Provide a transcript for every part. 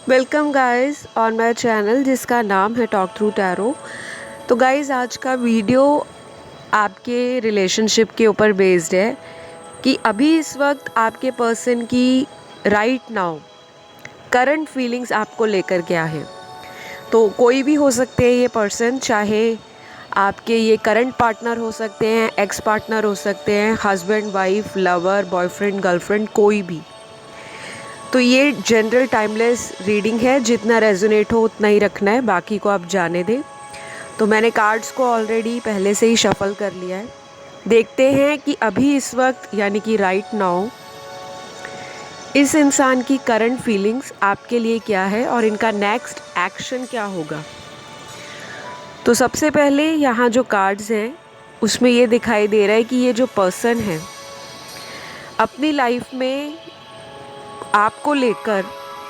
Welcome guys on my channel जिसका नाम है टॉक थ्रू टैरो। तो गाइस आज का वीडियो आपके रिलेशनशिप के ऊपर बेस्ड है कि अभी इस वक्त आपके पर्सन की राइट नाउ करंट फीलिंग्स आपको लेकर क्या है। तो कोई भी हो सकते हैं ये पर्सन, चाहे आपके ये करंट पार्टनर हो सकते हैं, एक्स पार्टनर हो सकते हैं, husband wife lover boyfriend girlfriend, कोई भी। तो ये जनरल टाइमलेस रीडिंग है, जितना रेजोनेट हो उतना ही रखना है, बाकी को आप जाने दें। तो मैंने कार्ड्स को ऑलरेडी पहले से ही शफल कर लिया है। देखते हैं कि अभी इस वक्त यानी कि राइट नाउ इस इंसान की करंट फीलिंग्स आपके लिए क्या है और इनका नेक्स्ट एक्शन क्या होगा। तो सबसे पहले यहाँ जो कार्ड्स हैं उसमें ये दिखाई दे रहा है कि ये जो पर्सन है अपनी लाइफ में आपको लेकर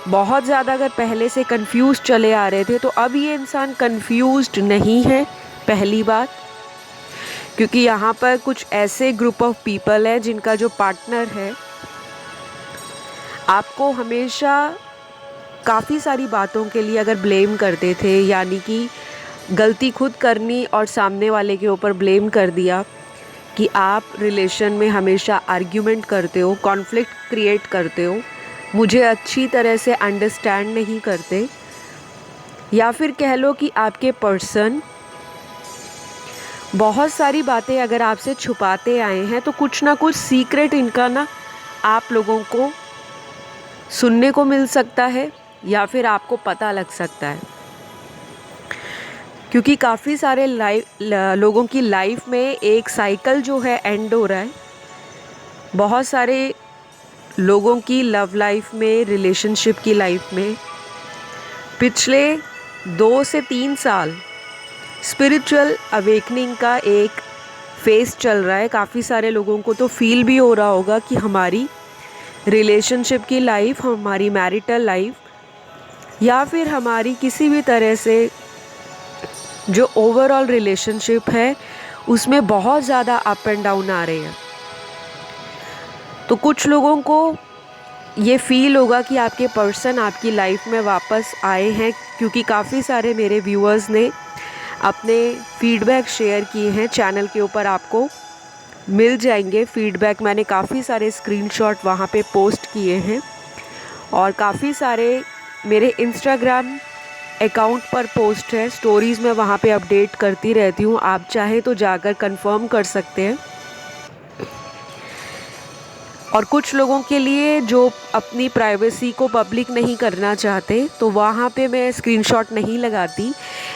बहुत ज़्यादा अगर पहले से कंफ्यूज चले आ रहे थे, तो अब ये इंसान कंफ्यूज्ड नहीं है। पहली बात, क्योंकि यहाँ पर कुछ ऐसे ग्रुप ऑफ पीपल है जिनका जो पार्टनर है आपको हमेशा काफ़ी सारी बातों के लिए अगर ब्लेम करते थे, यानी कि गलती खुद करनी और सामने वाले के ऊपर ब्लेम कर दिया कि आप रिलेशन में हमेशा आर्ग्यूमेंट करते हो, कॉन्फ्लिक्ट क्रिएट करते हो, मुझे अच्छी तरह से अंडरस्टैंड नहीं करते, या फिर कह लो कि आपके पर्सन बहुत सारी बातें अगर आपसे छुपाते आए हैं, तो कुछ ना कुछ सीक्रेट इनका ना आप लोगों को सुनने को मिल सकता है या फिर आपको पता लग सकता है। क्योंकि काफ़ी सारे लोगों की लाइफ में एक साइकिल जो है एंड हो रहा है। बहुत सारे लोगों की लव लाइफ में, रिलेशनशिप की लाइफ में पिछले 2 से 3 साल स्पिरिचुअल अवेकनिंग का एक फेस चल रहा है। काफ़ी सारे लोगों को तो फील भी हो रहा होगा कि हमारी रिलेशनशिप की लाइफ, हमारी मैरिटल लाइफ या फिर हमारी किसी भी तरह से जो ओवरऑल रिलेशनशिप है उसमें बहुत ज़्यादा अप एंड डाउन आ रहे हैं। तो कुछ लोगों को ये फील होगा कि आपके पर्सन आपकी लाइफ में वापस आए हैं, क्योंकि काफ़ी सारे मेरे व्यूअर्स ने अपने फीडबैक शेयर किए हैं। चैनल के ऊपर आपको मिल जाएंगे फीडबैक। मैंने काफ़ी सारे स्क्रीनशॉट वहाँ पे पोस्ट किए हैं और काफ़ी सारे मेरे इंस्टाग्राम अकाउंट पर पोस्ट है, स्टोरीज़ में वहाँ पे अपडेट करती रहती हूँ। आप चाहे तो जाकर कंफर्म कर सकते हैं। और कुछ लोगों के लिए जो अपनी प्राइवेसी को पब्लिक नहीं करना चाहते, तो वहाँ पे मैं स्क्रीनशॉट नहीं लगाती।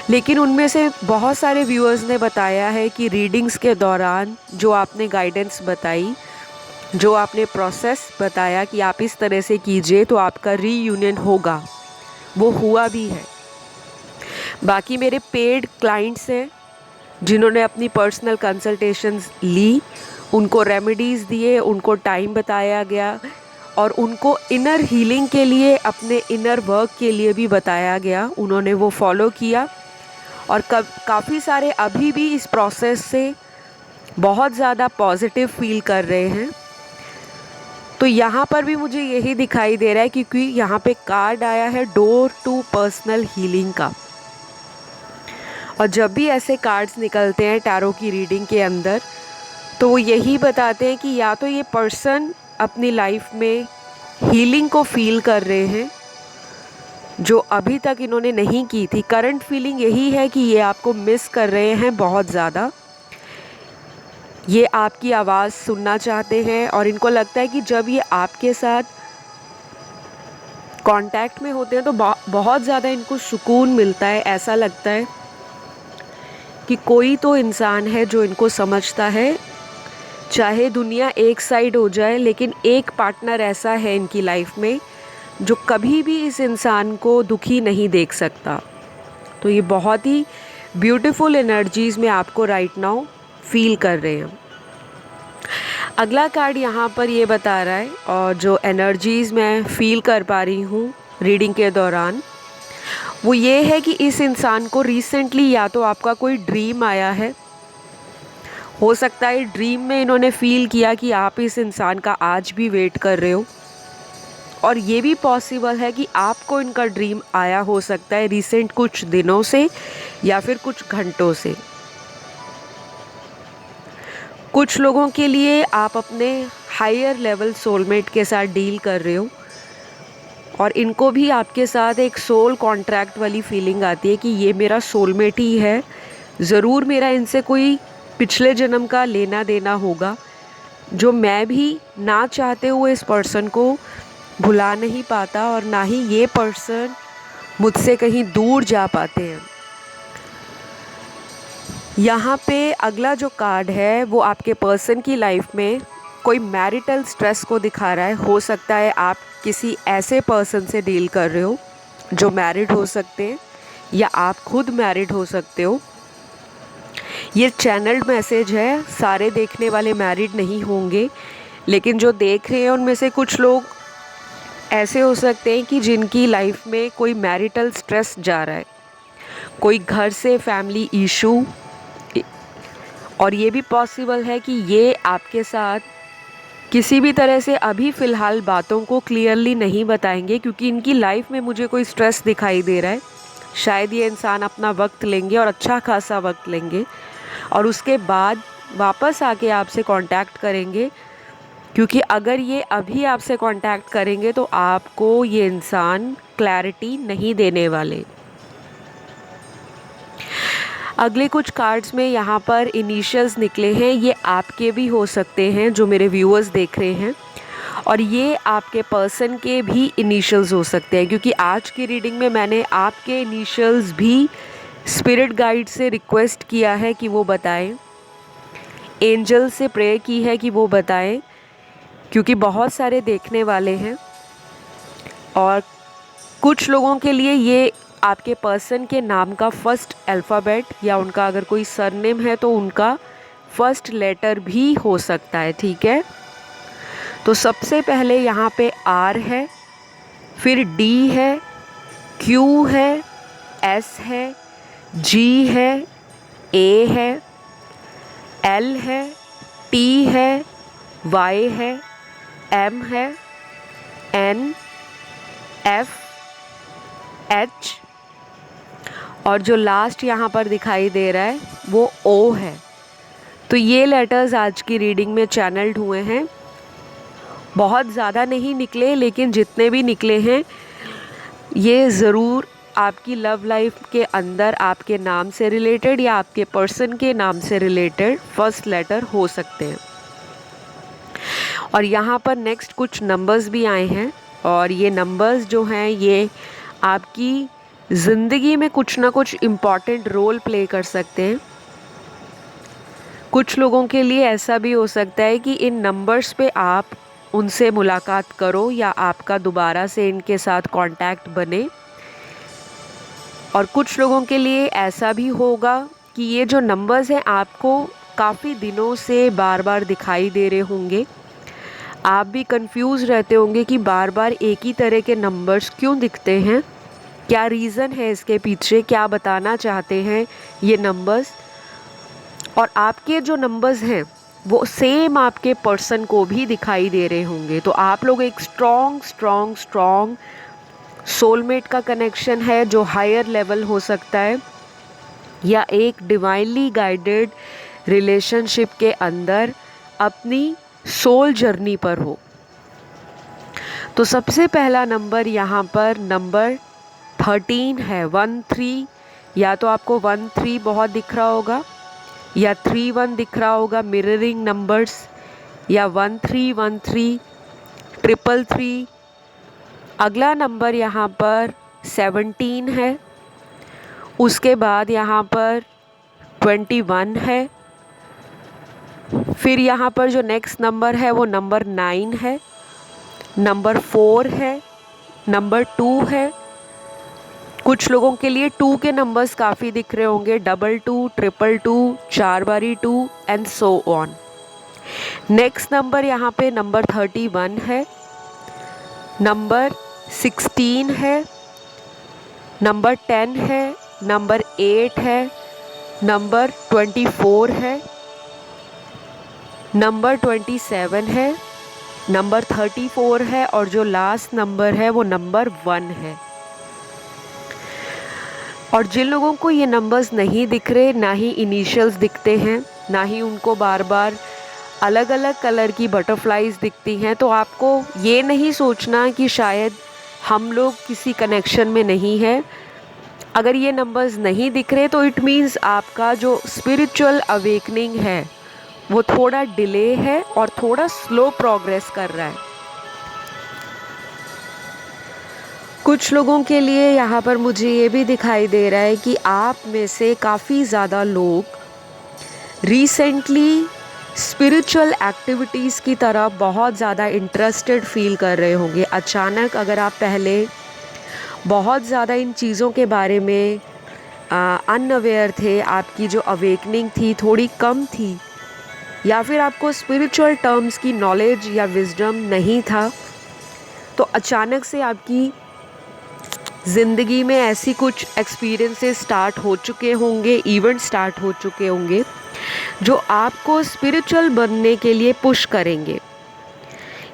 लेकिन उनमें से बहुत सारे व्यूअर्स ने बताया है कि रीडिंग्स के दौरान जो आपने गाइडेंस बताई, जो आपने प्रोसेस बताया कि आप इस तरह से कीजिए तो आपका रीयूनियन होगा, वो हुआ भी है। बाकी मेरे पेड क्लाइंट्स हैं जिन्होंने अपनी पर्सनल कंसल्टेशंस ली, उनको रेमेडीज़ दिए, उनको टाइम बताया गया और उनको इनर हीलिंग के लिए, अपने इनर वर्क के लिए भी बताया गया। उन्होंने वो फॉलो किया और काफ़ी सारे अभी भी इस प्रोसेस से बहुत ज़्यादा पॉजिटिव फील कर रहे हैं। तो यहाँ पर भी मुझे यही दिखाई दे रहा है, क्योंकि यहाँ पे कार्ड आया है डोर टू पर्सनल हीलिंग का। और जब भी ऐसे कार्ड्स निकलते हैं टैरो की रीडिंग के अंदर, तो वो यही बताते हैं कि या तो ये पर्सन अपनी लाइफ में हीलिंग को फील कर रहे हैं जो अभी तक इन्होंने नहीं की थी। करंट फीलिंग यही है कि ये आपको मिस कर रहे हैं बहुत ज़्यादा। ये आपकी आवाज़ सुनना चाहते हैं और इनको लगता है कि जब ये आपके साथ कांटेक्ट में होते हैं तो बहुत ज़्यादा इनको सुकून मिलता है। ऐसा लगता है कि कोई तो इंसान है जो इनको समझता है। चाहे दुनिया एक साइड हो जाए, लेकिन एक पार्टनर ऐसा है इनकी लाइफ में जो कभी भी इस इंसान को दुखी नहीं देख सकता। तो ये बहुत ही ब्यूटीफुल एनर्जीज़ में आपको राइट नाउ फील कर रहे हैं। अगला कार्ड यहाँ पर ये बता रहा है, और जो एनर्जीज़ मैं फील कर पा रही हूँ रीडिंग के दौरान, वो ये है कि इस इंसान को रिसेंटली या तो आपका कोई ड्रीम आया है, हो सकता है ड्रीम में इन्होंने फील किया कि आप इस इंसान का आज भी वेट कर रहे हो, और ये भी पॉसिबल है कि आपको इनका ड्रीम आया हो सकता है रिसेंट कुछ दिनों से या फिर कुछ घंटों से। कुछ लोगों के लिए आप अपने हायर लेवल सोलमेट के साथ डील कर रहे हो और इनको भी आपके साथ एक सोल कॉन्ट्रैक्ट वाली फीलिंग आती है कि ये मेरा सोलमेट ही है, ज़रूर मेरा इनसे कोई पिछले जन्म का लेना देना होगा, जो मैं भी ना चाहते हुए इस पर्सन को भुला नहीं पाता और ना ही ये पर्सन मुझसे कहीं दूर जा पाते हैं। यहाँ पे अगला जो कार्ड है वो आपके पर्सन की लाइफ में कोई मैरिटल स्ट्रेस को दिखा रहा है। हो सकता है आप किसी ऐसे पर्सन से डील कर रहे हो जो मैरिड हो सकते हैं या आप खुद मैरिड हो सकते हो। ये चैनल्ड मैसेज है, सारे देखने वाले मैरिड नहीं होंगे, लेकिन जो देख रहे हैं उनमें से कुछ लोग ऐसे हो सकते हैं कि जिनकी लाइफ में कोई मैरिटल स्ट्रेस जा रहा है, कोई घर से फैमिली इशू, और ये भी पॉसिबल है कि ये आपके साथ किसी भी तरह से अभी फ़िलहाल बातों को क्लियरली नहीं बताएंगे क्योंकि इनकी लाइफ में मुझे कोई स्ट्रेस दिखाई दे रहा है। शायद ये इंसान अपना वक्त लेंगे और अच्छा खासा वक्त लेंगे और उसके बाद वापस आके आपसे कांटेक्ट करेंगे, क्योंकि अगर ये अभी आपसे कांटेक्ट करेंगे तो आपको ये इंसान क्लैरिटी नहीं देने वाले। अगले कुछ कार्ड्स में यहाँ पर इनिशियल्स निकले हैं, ये आपके भी हो सकते हैं जो मेरे व्यूअर्स देख रहे हैं, और ये आपके पर्सन के भी इनिशियल्स हो सकते हैं, क्योंकि आज की रीडिंग में मैंने आपके इनिशियल्स भी स्पिरिट गाइड से रिक्वेस्ट किया है कि वो बताएं, एंजल से प्रेयर की है कि वो बताएं, क्योंकि बहुत सारे देखने वाले हैं और कुछ लोगों के लिए ये आपके पर्सन के नाम का फर्स्ट अल्फ़ाबेट या उनका अगर कोई सरनेम है तो उनका फर्स्ट लेटर भी हो सकता है। ठीक है, तो सबसे पहले यहाँ पे आर है, फिर डी है, क्यू है, एस है, जी है, ए है, एल है, टी है, वाई है, एम है, एन, एफ, एच, और जो लास्ट यहाँ पर दिखाई दे रहा है वो ओ है। तो ये लेटर्स आज की रीडिंग में चैनल्ड हुए हैं। बहुत ज़्यादा नहीं निकले, लेकिन जितने भी निकले हैं ये ज़रूर आपकी लव लाइफ के अंदर आपके नाम से रिलेटेड या आपके पर्सन के नाम से रिलेटेड फर्स्ट लेटर हो सकते हैं। और यहाँ पर नेक्स्ट कुछ नंबर्स भी आए हैं और ये नंबर्स जो हैं ये आपकी ज़िंदगी में कुछ ना कुछ इम्पॉर्टेंट रोल प्ले कर सकते हैं। कुछ लोगों के लिए ऐसा भी हो सकता है कि इन नंबर्स पे आप उनसे मुलाकात करो या आपका दोबारा से इनके साथ कांटेक्ट बने, और कुछ लोगों के लिए ऐसा भी होगा कि ये जो नंबर्स हैं आपको काफ़ी दिनों से बार बार दिखाई दे रहे होंगे। आप भी कंफ्यूज रहते होंगे कि बार बार एक ही तरह के नंबर्स क्यों दिखते हैं, क्या रीज़न है इसके पीछे, क्या बताना चाहते हैं ये नंबर्स। और आपके जो नंबर्स हैं वो सेम आपके पर्सन को भी दिखाई दे रहे होंगे। तो आप लोग एक स्ट्रॉन्ग सोलमेट का कनेक्शन है जो हायर लेवल हो सकता है या एक डिवाइनली गाइडेड रिलेशनशिप के अंदर अपनी सोल जर्नी पर हो। तो सबसे पहला नंबर यहाँ पर नंबर 13 है, 13। या तो आपको 13 बहुत दिख रहा होगा या 31 दिख रहा होगा, मिररिंग नंबर्स, या 1313, 333। अगला नंबर यहाँ पर 17 है, उसके बाद यहाँ पर 21 है, फिर यहाँ पर जो नेक्स्ट नंबर है वो नंबर 9 है, नंबर 4 है, नंबर 2 है। कुछ लोगों के लिए 2 के नंबर्स काफ़ी दिख रहे होंगे, 22, 222, 4 बारी 2 and so on. Next number यहाँ पे नंबर 31 है, नंबर 16 है, नंबर 10 है, नंबर 8 है, नंबर 24 है, नंबर 27 है, नंबर 34 है और जो लास्ट नंबर है वो नंबर 1 है। और जिन लोगों को ये नंबर्स नहीं दिख रहे, ना ही इनिशियल्स दिखते हैं, ना ही उनको बार बार अलग अलग कलर की बटरफ्लाइज दिखती हैं, तो आपको ये नहीं सोचना कि शायद हम लोग किसी कनेक्शन में नहीं है। अगर ये नंबर्स नहीं दिख रहे तो इट मीन्स आपका जो स्पिरिचुअल अवेकनिंग है वो थोड़ा डिले है और थोड़ा स्लो प्रोग्रेस कर रहा है। कुछ लोगों के लिए यहाँ पर मुझे ये भी दिखाई दे रहा है कि आप में से काफ़ी ज़्यादा लोग रिसेंटली स्पिरिचुअल एक्टिविटीज़ की तरफ बहुत ज़्यादा इंटरेस्टेड फील कर रहे होंगे। अचानक अगर आप पहले बहुत ज़्यादा इन चीज़ों के बारे में अनअवेयर थे, आपकी जो अवेकनिंग थी थोड़ी कम थी, या फिर आपको स्पिरिचुअल टर्म्स की नॉलेज या विजडम नहीं था, तो अचानक से आपकी ज़िंदगी में ऐसी कुछ एक्सपीरियंसेस स्टार्ट हो चुके होंगे, इवेंट स्टार्ट हो चुके होंगे जो आपको स्पिरिचुअल बनने के लिए पुश करेंगे।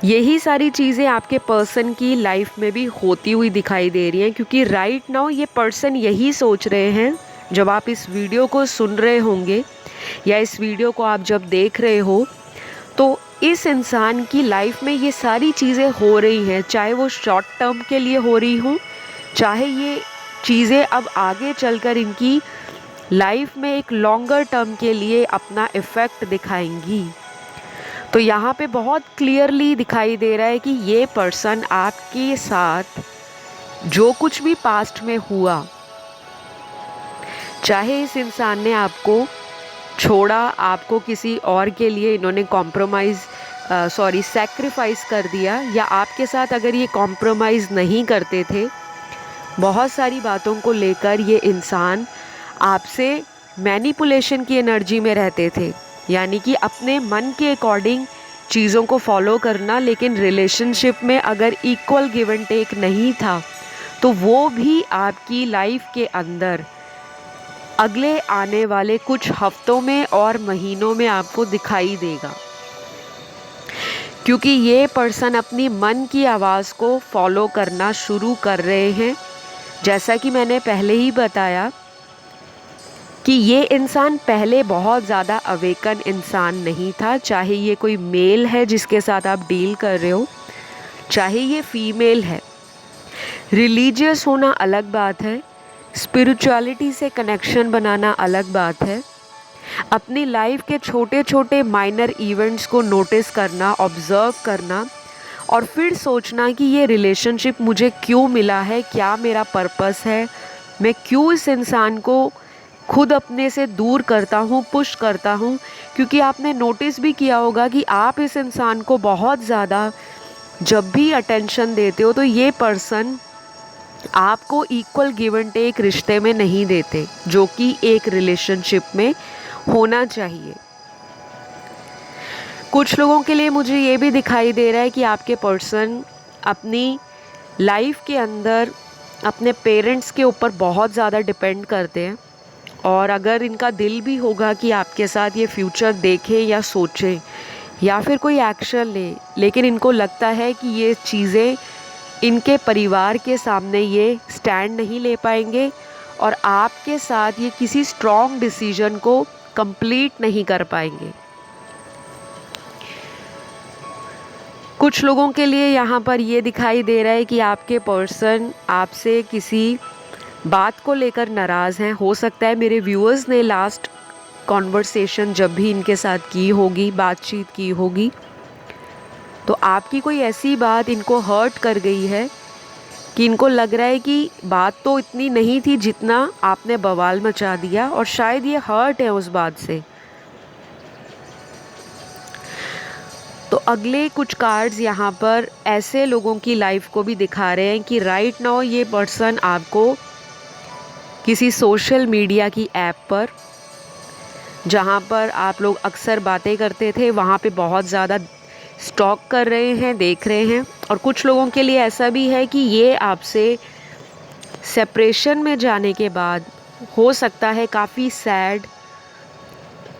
यही सारी चीज़ें आपके पर्सन की लाइफ में भी होती हुई दिखाई दे रही हैं, क्योंकि राइट नाउ ये पर्सन यही सोच रहे हैं, जब आप इस वीडियो को सुन रहे होंगे या इस वीडियो को आप जब देख रहे हो, तो इस इंसान की लाइफ में ये सारी चीज़ें हो रही हैं, चाहे वो शॉर्ट टर्म के लिए हो रही हों, चाहे ये चीज़ें अब आगे चलकर इनकी लाइफ में एक लॉन्गर टर्म के लिए अपना इफ़ेक्ट दिखाएंगी। तो यहाँ पे बहुत क्लियरली दिखाई दे रहा है कि ये पर्सन आपके साथ जो कुछ भी पास्ट में हुआ, चाहे इस इंसान ने आपको छोड़ा, आपको किसी और के लिए इन्होंने सैक्रिफाइस कर दिया, या आपके साथ अगर ये कॉम्प्रोमाइज़ नहीं करते थे, बहुत सारी बातों को लेकर ये इंसान आपसे मैनिपुलेशन की एनर्जी में रहते थे, यानी कि अपने मन के अकॉर्डिंग चीज़ों को फॉलो करना। लेकिन रिलेशनशिप में अगर इक्वल गिव एंड टेक नहीं था, तो वो भी आपकी लाइफ के अंदर अगले आने वाले कुछ हफ्तों में और महीनों में आपको दिखाई देगा, क्योंकि ये पर्सन अपनी मन की आवाज़ को फॉलो करना शुरू कर रहे हैं। जैसा कि मैंने पहले ही बताया कि ये इंसान पहले बहुत ज़्यादा अवेकन इंसान नहीं था, चाहे ये कोई मेल है जिसके साथ आप डील कर रहे हो, चाहे ये फीमेल है। रिलीजियस होना अलग बात है, स्पिरिचुअलिटी से कनेक्शन बनाना अलग बात है। अपनी लाइफ के छोटे छोटे माइनर इवेंट्स को नोटिस करना, ऑब्ज़र्व करना, और फिर सोचना कि ये रिलेशनशिप मुझे क्यों मिला है, क्या मेरा पर्पस है, मैं क्यों इस इंसान को खुद अपने से दूर करता हूँ, पुश करता हूँ। क्योंकि आपने नोटिस भी किया होगा कि आप इस इंसान को बहुत ज़्यादा जब भी अटेंशन देते हो, तो ये पर्सन आपको इक्वल गिव एंड टेक रिश्ते में नहीं देते, जो कि एक रिलेशनशिप में होना चाहिए। कुछ लोगों के लिए मुझे ये भी दिखाई दे रहा है कि आपके पर्सन अपनी लाइफ के अंदर अपने पेरेंट्स के ऊपर बहुत ज़्यादा डिपेंड करते हैं, और अगर इनका दिल भी होगा कि आपके साथ ये फ्यूचर देखें या सोचें या फिर कोई एक्शन ले, लेकिन इनको लगता है कि ये चीज़ें इनके परिवार के सामने ये स्टैंड नहीं ले पाएंगे, और आपके साथ ये किसी स्ट्रॉन्ग डिसीजन को कंप्लीट नहीं कर पाएंगे। कुछ लोगों के लिए यहाँ पर ये दिखाई दे रहा है कि आपके पर्सन आपसे किसी बात को लेकर नाराज़ हैं। हो सकता है मेरे व्यूअर्स ने लास्ट कॉन्वर्सेशन जब भी इनके साथ की होगी, बातचीत की होगी, तो आपकी कोई ऐसी बात इनको हर्ट कर गई है कि इनको लग रहा है कि बात तो इतनी नहीं थी जितना आपने बवाल मचा दिया, और शायद ये हर्ट है उस बात से। तो अगले कुछ कार्ड्स यहाँ पर ऐसे लोगों की लाइफ को भी दिखा रहे हैं कि राइट नाउ ये पर्सन आपको किसी सोशल मीडिया की ऐप पर, जहाँ पर आप लोग अक्सर बातें करते थे, वहाँ पे बहुत ज़्यादा स्टॉक कर रहे हैं, देख रहे हैं। और कुछ लोगों के लिए ऐसा भी है कि ये आपसे सेपरेशन में जाने के बाद हो सकता है काफ़ी सैड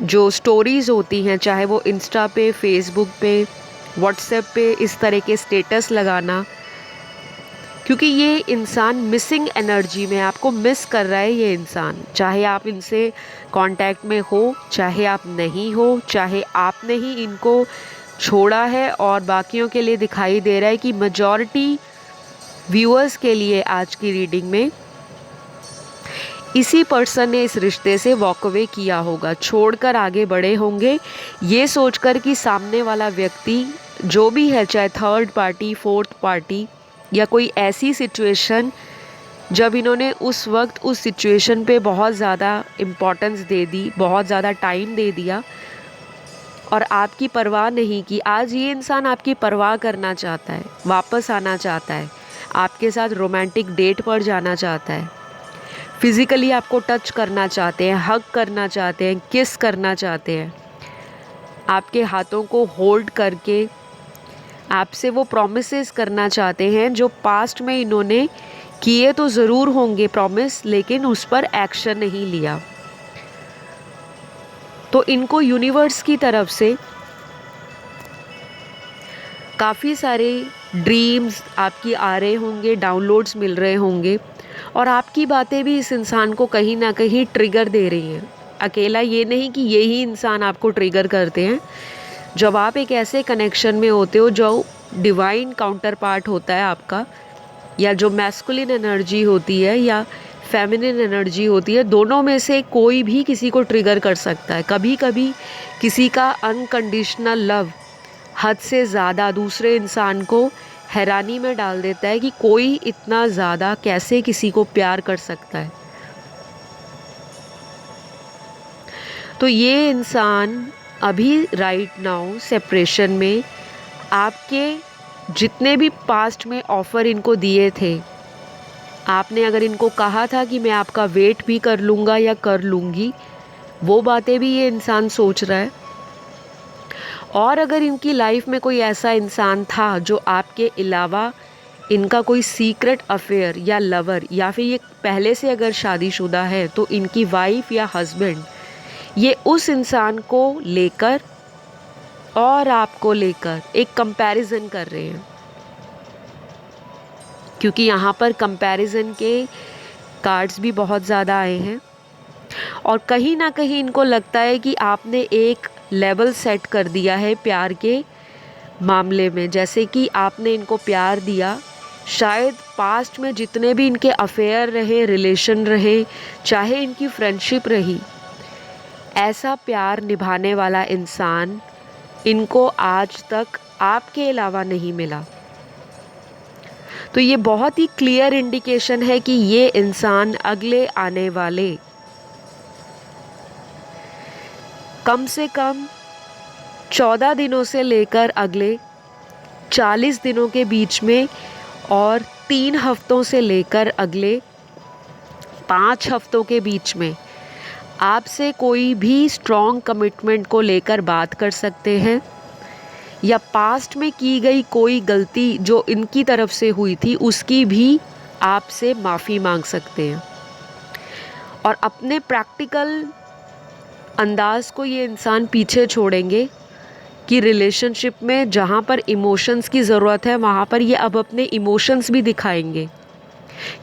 जो स्टोरीज़ होती हैं, चाहे वो इंस्टा पे, फेसबुक पे, व्हाट्सएप पे इस तरह के स्टेटस लगाना, क्योंकि ये इंसान मिसिंग एनर्जी में, आपको मिस कर रहा है ये इंसान। चाहे आप इनसे कांटेक्ट में हो, चाहे आप नहीं हो, चाहे आपने ही इनको छोड़ा है और बाकियों के लिए दिखाई दे रहा है कि मेजॉरिटी व्यूअर्स के लिए आज की रीडिंग में इसी पर्सन ने इस रिश्ते से वॉक अवे किया होगा, छोड़कर आगे बढ़े होंगे, ये सोचकर कि सामने वाला व्यक्ति जो भी है, चाहे थर्ड पार्टी, फोर्थ पार्टी या कोई ऐसी सिचुएशन जब इन्होंने उस वक्त उस सिचुएशन पे बहुत ज़्यादा इम्पोर्टेंस दे दी, बहुत ज़्यादा टाइम दे दिया और आपकी परवाह नहीं की। आज ये इंसान आपकी परवाह करना चाहता है, वापस आना चाहता है, आपके साथ रोमांटिक डेट पर जाना चाहता है, फिज़िकली आपको टच करना चाहते हैं, हग करना चाहते हैं, किस करना चाहते हैं, आपके हाथों को होल्ड करके आपसे वो प्रॉमिसेस करना चाहते हैं जो पास्ट में इन्होंने किए तो ज़रूर होंगे प्रॉमिस, लेकिन उस पर एक्शन नहीं लिया। तो इनको यूनिवर्स की तरफ से काफ़ी सारे ड्रीम्स आपकी आ रहे होंगे, डाउनलोड्स मिल रहे होंगे और आपकी बातें भी इस इंसान को कहीं ना कहीं ट्रिगर दे रही हैं। अकेला ये नहीं कि यही इंसान आपको ट्रिगर करते हैं। जब आप एक ऐसे कनेक्शन में होते हो जो डिवाइन काउंटर पार्ट होता है आपका, या जो मैस्कुलिन एनर्जी होती है या फेमिनिन एनर्जी होती है, दोनों में से कोई भी किसी को ट्रिगर कर सकता है। कभी कभी किसी का अनकंडीशनल लव हद से ज़्यादा दूसरे इंसान को हैरानी में डाल देता है कि कोई इतना ज़्यादा कैसे किसी को प्यार कर सकता है। तो ये इंसान अभी राइट नाउ सेपरेशन में आपके जितने भी पास्ट में ऑफ़र इनको दिए थे, आपने अगर इनको कहा था कि मैं आपका वेट भी कर लूँगा या कर लूँगी, वो बातें भी ये इंसान सोच रहा है। और अगर इनकी लाइफ में कोई ऐसा इंसान था जो आपके अलावा इनका कोई सीक्रेट अफेयर या लवर, या फिर ये पहले से अगर शादीशुदा है तो इनकी वाइफ या हस्बैंड, ये उस इंसान को लेकर और आपको लेकर एक कंपैरिजन कर रहे हैं, क्योंकि यहाँ पर कंपैरिजन के कार्ड्स भी बहुत ज़्यादा आए हैं और कहीं ना कहीं इनको लगता है कि आपने एक लेवल सेट कर दिया है प्यार के मामले में। जैसे कि आपने इनको प्यार दिया, शायद पास्ट में जितने भी इनके अफेयर रहे, रिलेशन रहे, चाहे इनकी फ्रेंडशिप रही, ऐसा प्यार निभाने वाला इंसान इनको आज तक आपके अलावा नहीं मिला। तो ये बहुत ही क्लियर इंडिकेशन है कि ये इंसान अगले आने वाले कम से कम 14 दिनों से लेकर अगले 40 दिनों के बीच में और 3 हफ्तों से लेकर अगले 5 हफ्तों के बीच में आपसे कोई भी स्ट्रॉन्ग कमिटमेंट को लेकर बात कर सकते हैं, या पास्ट में की गई कोई गलती जो इनकी तरफ से हुई थी उसकी भी आपसे माफ़ी मांग सकते हैं। और अपने प्रैक्टिकल अंदाज को ये इंसान पीछे छोड़ेंगे कि रिलेशनशिप में जहाँ पर इमोशंस की ज़रूरत है वहाँ पर ये अब अपने इमोशंस भी दिखाएंगे,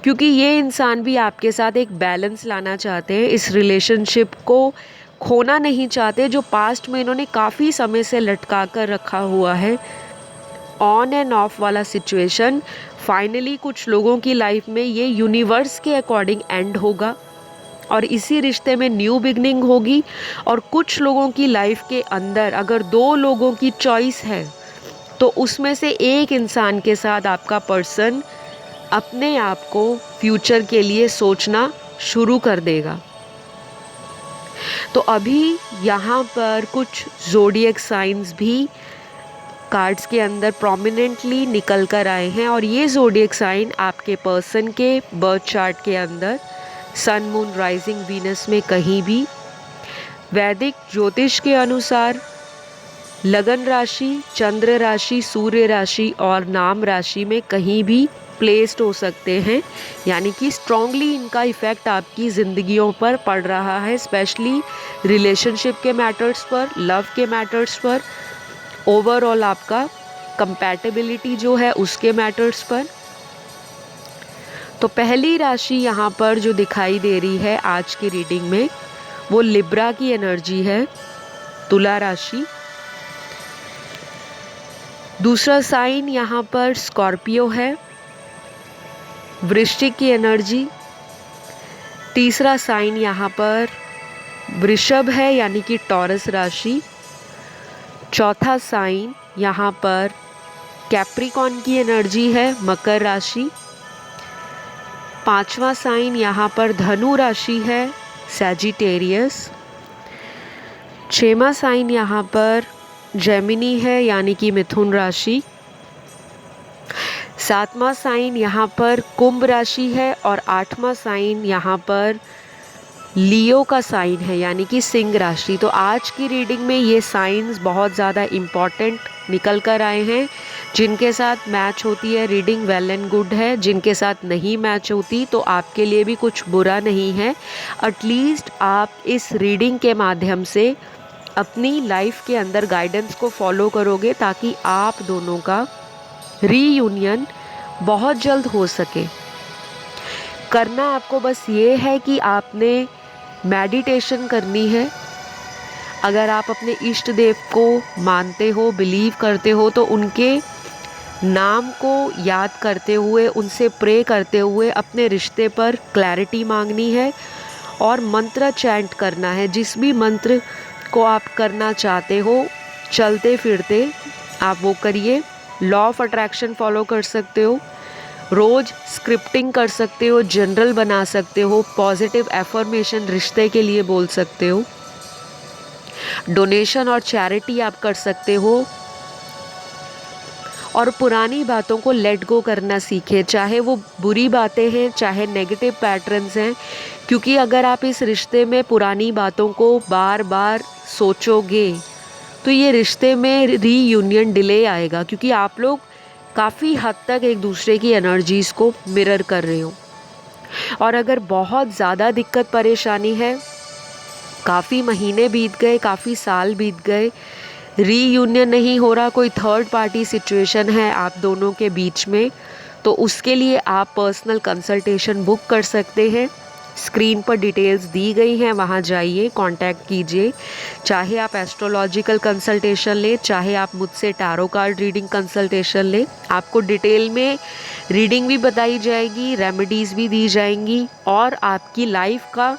क्योंकि ये इंसान भी आपके साथ एक बैलेंस लाना चाहते हैं, इस रिलेशनशिप को खोना नहीं चाहते जो पास्ट में इन्होंने काफ़ी समय से लटका कर रखा हुआ है। ऑन एंड ऑफ वाला सिचुएशन फाइनली कुछ लोगों की लाइफ में ये यूनिवर्स के अकॉर्डिंग एंड होगा और इसी रिश्ते में न्यू बिगनिंग होगी। और कुछ लोगों की लाइफ के अंदर अगर 2 लोगों की चॉइस है तो उसमें से एक इंसान के साथ आपका पर्सन अपने आप को फ्यूचर के लिए सोचना शुरू कर देगा। तो अभी यहाँ पर कुछ ज़ोडिएक साइंस भी कार्ड्स के अंदर प्रोमिनेंटली निकल कर आए हैं और ये ज़ोडिएक साइन आपके पर्सन के बर्थ चार्ट के अंदर सन, मून, राइजिंग, वीनस में कहीं भी वैदिक ज्योतिष के अनुसार लगन राशि, चंद्र राशि, सूर्य राशि और नाम राशि में कहीं भी प्लेस्ड हो सकते हैं, यानी कि स्ट्रॉन्गली इनका इफ़ेक्ट आपकी ज़िंदगियों पर पड़ रहा है, स्पेशली रिलेशनशिप के मैटर्स पर, लव के मैटर्स पर, ओवरऑल आपका कंपैटिबिलिटी जो है उसके मैटर्स पर। तो पहली राशि यहाँ पर जो दिखाई दे रही है आज की रीडिंग में वो लिब्रा की एनर्जी है, तुला राशि। दूसरा साइन यहाँ पर स्कॉर्पियो है, वृश्चिक की एनर्जी। तीसरा साइन यहाँ पर वृषभ है यानी कि टॉरस राशि। चौथा साइन यहाँ पर कैप्रिकॉन की एनर्जी है, मकर राशि। पांचवा साइन यहाँ पर धनु राशि है, सैजिटेरियस। छठवां साइन यहाँ पर जेमिनी है यानी कि मिथुन राशि। सातवां साइन यहाँ पर कुंभ राशि है और आठवां साइन यहाँ पर लियो का साइन है यानी कि सिंह राशि। तो आज की रीडिंग में ये साइंस बहुत ज़्यादा इम्पॉर्टेंट निकल कर आए हैं। जिनके साथ मैच होती है रीडिंग वेल एंड गुड है, जिनके साथ नहीं मैच होती तो आपके लिए भी कुछ बुरा नहीं है। एटलीस्ट आप इस रीडिंग के माध्यम से अपनी लाइफ के अंदर गाइडेंस को फॉलो करोगे ताकि आप दोनों का रीयूनियन बहुत जल्द हो सके। करना आपको बस ये है कि आपने मेडिटेशन करनी है। अगर आप अपने इष्ट देव को मानते हो, बिलीव करते हो तो उनके नाम को याद करते हुए, उनसे प्रे करते हुए अपने रिश्ते पर क्लैरिटी मांगनी है और मंत्र चैंट करना है। जिस भी मंत्र को आप करना चाहते हो चलते फिरते आप वो करिए। लॉ ऑफ अट्रैक्शन फॉलो कर सकते हो, रोज़ स्क्रिप्टिंग कर सकते हो, जनरल बना सकते हो, पॉजिटिव एफर्मेशन रिश्ते के लिए बोल सकते हो, डोनेशन और चैरिटी आप कर सकते हो और पुरानी बातों को लेट गो करना सीखें, चाहे वो बुरी बातें हैं चाहे नेगेटिव पैटर्न्स हैं। क्योंकि अगर आप इस रिश्ते में पुरानी बातों को बार बार सोचोगे तो ये रिश्ते में रीयूनियन डिले आएगा, क्योंकि आप लोग काफ़ी हद तक एक दूसरे की एनर्जीज़ को मिरर कर रहे हो। और अगर बहुत ज़्यादा दिक्कत परेशानी है, काफ़ी महीने बीत गए, काफ़ी साल बीत गए, रीयूनियन नहीं हो रहा, कोई थर्ड पार्टी सिचुएशन है आप दोनों के बीच में, तो उसके लिए आप पर्सनल कंसल्टेशन बुक कर सकते हैं। स्क्रीन पर डिटेल्स दी गई हैं, वहाँ जाइए, कांटेक्ट कीजिए। चाहे आप एस्ट्रोलॉजिकल कंसल्टेशन लें, चाहे आप मुझसे टैरो कार्ड रीडिंग कंसल्टेशन लें, आपको डिटेल में रीडिंग भी बताई जाएगी, रेमेडीज़ भी दी जाएंगी और आपकी लाइफ का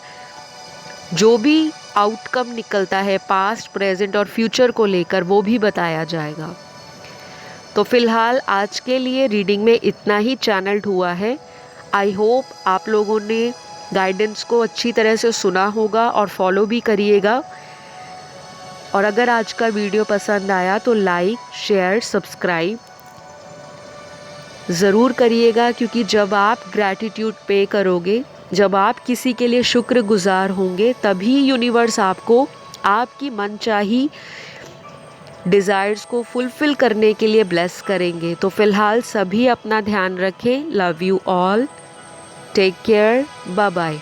जो भी आउटकम निकलता है पास्ट, प्रेजेंट और फ्यूचर को लेकर वो भी बताया जाएगा। तो फिलहाल आज के लिए रीडिंग में इतना ही चैनल्ड हुआ है। आई होप आप लोगों ने गाइडेंस को अच्छी तरह से सुना होगा और फॉलो भी करिएगा। और अगर आज का वीडियो पसंद आया तो लाइक, शेयर, सब्सक्राइब ज़रूर करिएगा, क्योंकि जब आप ग्रैटिट्यूड पे करोगे, जब आप किसी के लिए शुक्रगुजार होंगे, तभी यूनिवर्स आपको आपकी मनचाही डिज़ायर्स को फुलफ़िल करने के लिए ब्लेस करेंगे। तो फ़िलहाल सभी अपना ध्यान रखें। Love you all, take care, bye bye.